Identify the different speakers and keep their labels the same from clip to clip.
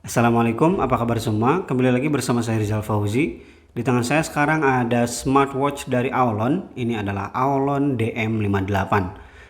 Speaker 1: Assalamualaikum, apa kabar semua? Kembali lagi bersama saya Rizal Fauzi. Di tangan saya sekarang ada smartwatch dari Aulon. Ini adalah Aulon DM58.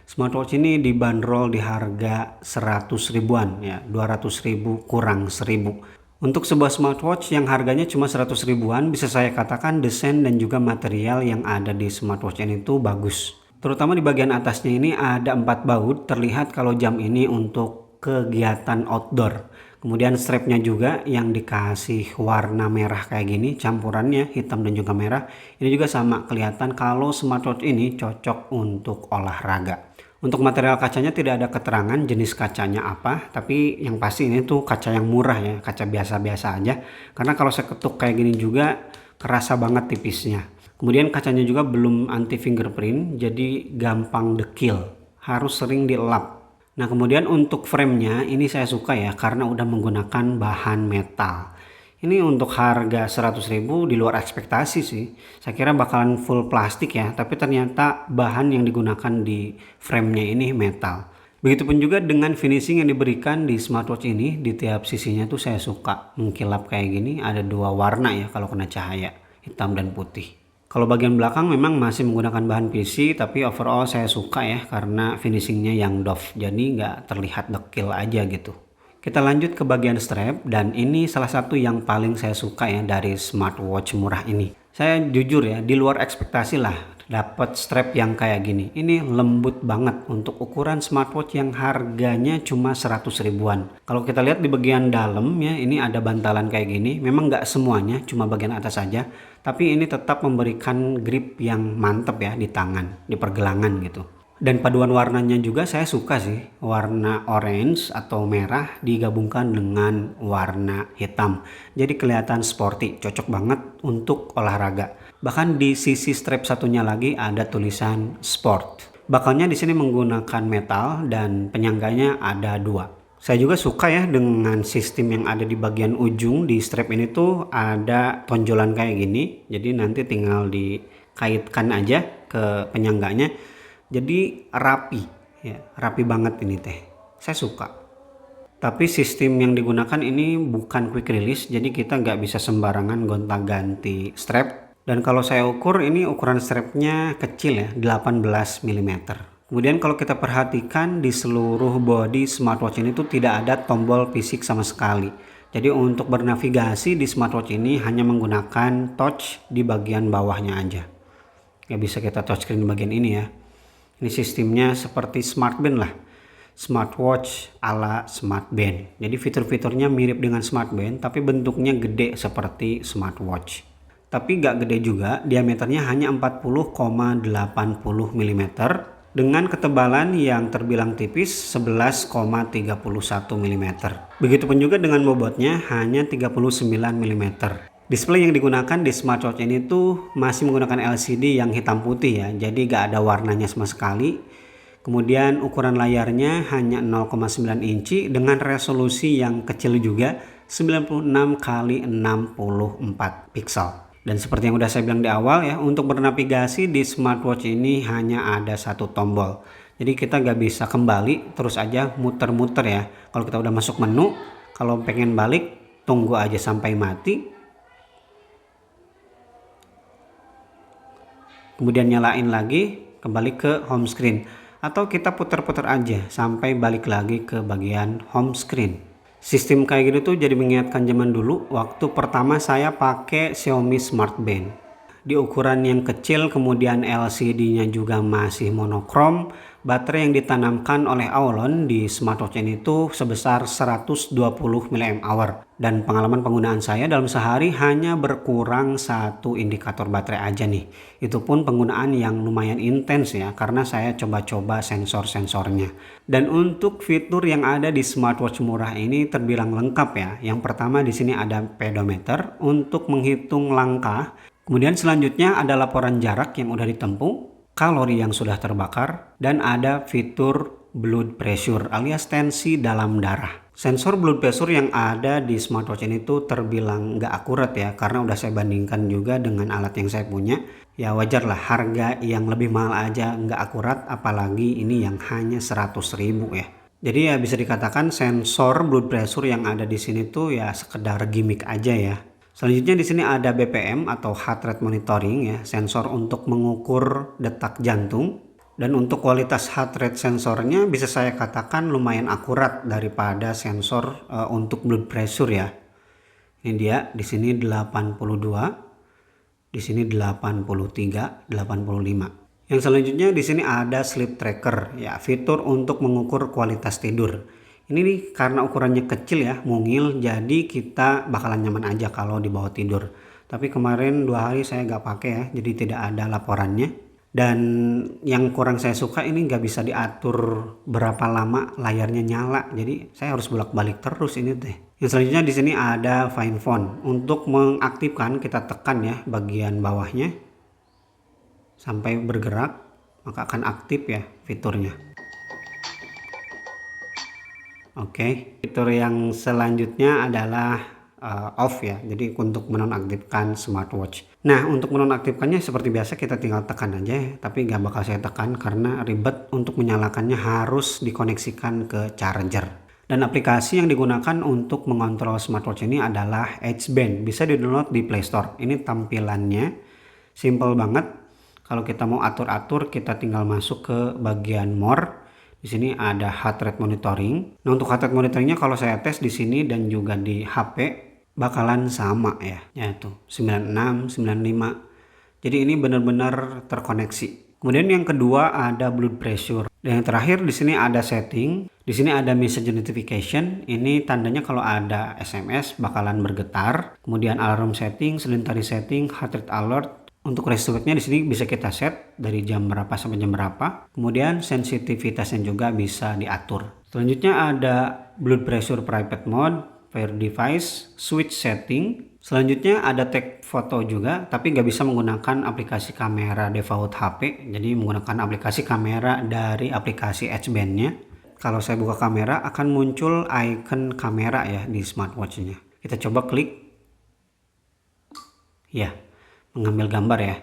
Speaker 1: Smartwatch ini dibanderol di harga 100 ribuan, ya, 200 ribu kurang 1000. Untuk sebuah smartwatch yang harganya cuma 100 ribuan, bisa saya katakan desain dan juga material yang ada di smartwatch ini tuh bagus. Terutama di bagian atasnya ini ada 4 baut, terlihat kalau jam ini untuk kegiatan outdoor. Kemudian strapnya juga yang dikasih warna merah kayak gini, campurannya hitam dan juga merah. Ini juga sama, kelihatan kalau smartwatch ini cocok untuk olahraga. Untuk material kacanya tidak ada keterangan jenis kacanya apa, tapi yang pasti ini tuh kaca yang murah ya, kaca biasa-biasa aja. Karena kalau saya ketuk kayak gini juga kerasa banget tipisnya. Kemudian kacanya juga belum anti fingerprint, jadi gampang dekil, harus sering dilap. Nah, kemudian untuk framenya ini saya suka ya karena udah menggunakan bahan metal. Ini untuk harga 100 ribu di luar ekspektasi sih. Saya kira bakalan full plastik ya, tapi ternyata bahan yang digunakan di framenya ini metal. Begitupun juga dengan finishing yang diberikan di smartwatch ini, di tiap sisinya tuh saya suka mengkilap kayak gini, ada dua warna ya kalau kena cahaya, hitam dan putih. Kalau bagian belakang memang masih menggunakan bahan PC, tapi overall saya suka ya karena finishingnya yang doff, jadi nggak terlihat dekil aja gitu. Kita lanjut ke bagian strap, dan ini salah satu yang paling saya suka ya dari smartwatch murah ini. Saya jujur ya, di luar ekspektasi lah dapat strap yang kayak gini. Ini lembut banget untuk ukuran smartwatch yang harganya cuma 100 ribuan. Kalau kita lihat di bagian dalam ya, ini ada bantalan kayak gini. Memang nggak semuanya, cuma bagian atas saja. Tapi ini tetap memberikan grip yang mantep ya di tangan, di pergelangan gitu. Dan paduan warnanya juga saya suka sih. Warna orange atau merah digabungkan dengan warna hitam. Jadi kelihatan sporty, cocok banget untuk olahraga. Bahkan di sisi strap satunya lagi ada tulisan sport. Bakalnya di sini menggunakan metal dan penyangganya ada dua. Saya juga suka ya dengan sistem yang ada di bagian ujung di strap ini tuh ada tonjolan kayak gini. Jadi nanti tinggal dikaitkan aja ke penyangganya. Jadi rapi, ya, rapi banget ini teh. Saya suka. Tapi sistem yang digunakan ini bukan quick release, jadi kita nggak bisa sembarangan gonta-ganti strap. Dan kalau saya ukur, ini ukuran strapnya kecil ya, 18 mm. Kemudian kalau kita perhatikan di seluruh body smartwatch ini tuh tidak ada tombol fisik sama sekali. Jadi untuk bernavigasi di smartwatch ini hanya menggunakan touch di bagian bawahnya aja. Nggak bisa kita touchscreen di bagian ini ya. Ini sistemnya seperti smartband lah. Smartwatch ala smartband. Jadi fitur-fiturnya mirip dengan smartband, tapi bentuknya gede seperti smartwatch. Tapi nggak gede juga, diameternya hanya 40,80 mm dengan ketebalan yang terbilang tipis 11,31 mm. Begitupun juga dengan bobotnya hanya 39 mm. Display yang digunakan di smartwatch ini tuh masih menggunakan LCD yang hitam putih ya, jadi gak ada warnanya sama sekali. Kemudian ukuran layarnya hanya 0,9 inci dengan resolusi yang kecil juga, 96 kali 64 pixel. Dan seperti yang udah saya bilang di awal ya, untuk bernavigasi di smartwatch ini hanya ada satu tombol. Jadi kita gak bisa kembali terus aja muter-muter ya. Kalau kita udah masuk menu, kalau pengen balik tunggu aja sampai mati. Kemudian nyalain lagi, kembali ke home screen, atau kita putar-putar aja sampai balik lagi ke bagian home screen. Sistem kayak gitu tuh jadi mengingatkan zaman dulu waktu pertama saya pakai Xiaomi Smart Band. Di ukuran yang kecil, kemudian LCD-nya juga masih monokrom. Baterai yang ditanamkan oleh Aulon di smartwatch ini tuh sebesar 120 mAh. Dan pengalaman penggunaan saya dalam sehari hanya berkurang satu indikator baterai aja nih. Itu pun penggunaan yang lumayan intens ya, karena saya coba-coba sensor-sensornya. Dan untuk fitur yang ada di smartwatch murah ini terbilang lengkap ya. Yang pertama di sini ada pedometer untuk menghitung langkah. Kemudian selanjutnya ada laporan jarak yang udah ditempuh, kalori yang sudah terbakar, dan ada fitur blood pressure alias tensi dalam darah. Sensor blood pressure yang ada di smartwatch ini tuh terbilang nggak akurat ya, karena udah saya bandingkan juga dengan alat yang saya punya. Ya wajar lah, harga yang lebih mahal aja nggak akurat, apalagi ini yang hanya 100 ribu ya. Jadi ya bisa dikatakan sensor blood pressure yang ada di sini tuh ya sekedar gimmick aja ya. Selanjutnya di sini ada BPM atau heart rate monitoring ya, sensor untuk mengukur detak jantung. Dan untuk kualitas heart rate sensornya bisa saya katakan lumayan akurat daripada sensor untuk blood pressure ya. Ini dia, di sini 82, di sini 83, 85. Yang selanjutnya di sini ada sleep tracker ya, fitur untuk mengukur kualitas tidur. Ini nih karena ukurannya kecil ya, mungil, jadi kita bakalan nyaman aja kalau dibawa tidur. Tapi kemarin 2 hari saya nggak pakai ya, jadi tidak ada laporannya. Dan yang kurang saya suka ini nggak bisa diatur berapa lama layarnya nyala, jadi saya harus bolak-balik terus ini teh. Yang selanjutnya di sini ada Find Phone. Untuk mengaktifkan kita tekan ya bagian bawahnya sampai bergerak, maka akan aktif ya fiturnya. Oke, fitur yang selanjutnya adalah off ya, jadi untuk menonaktifkan smartwatch. Nah, untuk menonaktifkannya seperti biasa kita tinggal tekan aja ya, tapi nggak bakal saya tekan karena ribet. Untuk menyalakannya harus dikoneksikan ke charger. Dan aplikasi yang digunakan untuk mengontrol smartwatch ini adalah Edge Band, bisa di-download di Play Store. Ini tampilannya simple banget. Kalau kita mau atur-atur, kita tinggal masuk ke bagian more. Di sini ada heart rate monitoring. Nah, untuk heart rate monitoringnya kalau saya tes di sini dan juga di HP bakalan sama ya, yaitu 96, 95. Jadi ini benar-benar terkoneksi. Kemudian yang kedua ada blood pressure. Dan yang terakhir di sini ada setting. Di sini ada message notification. Ini tandanya kalau ada SMS bakalan bergetar. Kemudian alarm setting, sedentary setting, heart rate alert. Untuk restart-nya di sini bisa kita set dari jam berapa sampai jam berapa. Kemudian sensitivitasnya juga bisa diatur. Selanjutnya ada blood pressure private mode, pair device, switch setting. Selanjutnya ada tag foto juga, tapi nggak bisa menggunakan aplikasi kamera default HP. Jadi menggunakan aplikasi kamera dari aplikasi Edge Band-nya. Kalau saya buka kamera akan muncul icon kamera ya di smartwatch-nya. Kita coba klik. Ya, mengambil gambar ya.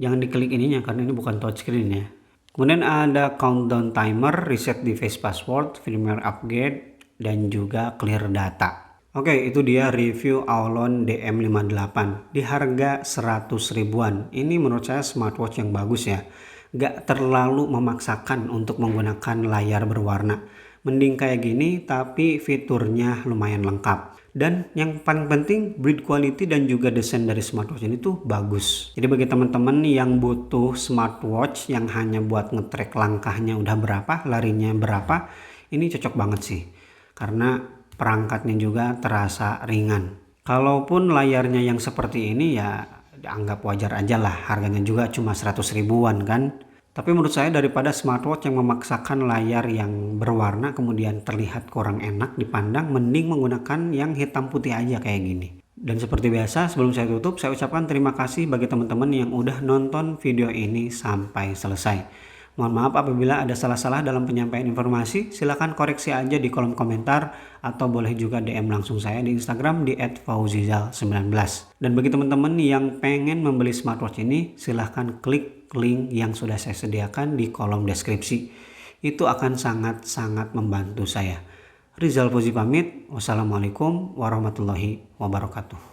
Speaker 1: Jangan diklik ininya karena ini bukan touchscreen ya. Kemudian ada countdown timer, reset device password, firmware upgrade, dan juga clear data. Oke, itu dia review Aulon DM58 di harga 100 ribuan. Ini menurut saya smartwatch yang bagus ya. Gak terlalu memaksakan untuk menggunakan layar berwarna. Mending kayak gini tapi fiturnya lumayan lengkap. Dan yang paling penting build quality dan juga desain dari smartwatch ini tuh bagus. Jadi bagi teman-teman yang butuh smartwatch yang hanya buat nge-track langkahnya udah berapa, larinya berapa, ini cocok banget sih. Karena perangkatnya juga terasa ringan. Kalaupun layarnya yang seperti ini ya anggap wajar aja lah, harganya juga cuma 100 ribuan kan. Tapi menurut saya daripada smartwatch yang memaksakan layar yang berwarna kemudian terlihat kurang enak dipandang, mending menggunakan yang hitam putih aja kayak gini. Dan seperti biasa sebelum saya tutup, saya ucapkan terima kasih bagi teman-teman yang udah nonton video ini sampai selesai. Mohon maaf apabila ada salah-salah dalam penyampaian informasi, silahkan koreksi aja di kolom komentar atau boleh juga DM langsung saya di Instagram di @fauzizal19. Dan bagi teman-teman yang pengen membeli smartwatch ini, silahkan klik link yang sudah saya sediakan di kolom deskripsi. Itu akan sangat-sangat membantu saya. Rizal Fauzi pamit. Wassalamualaikum warahmatullahi wabarakatuh.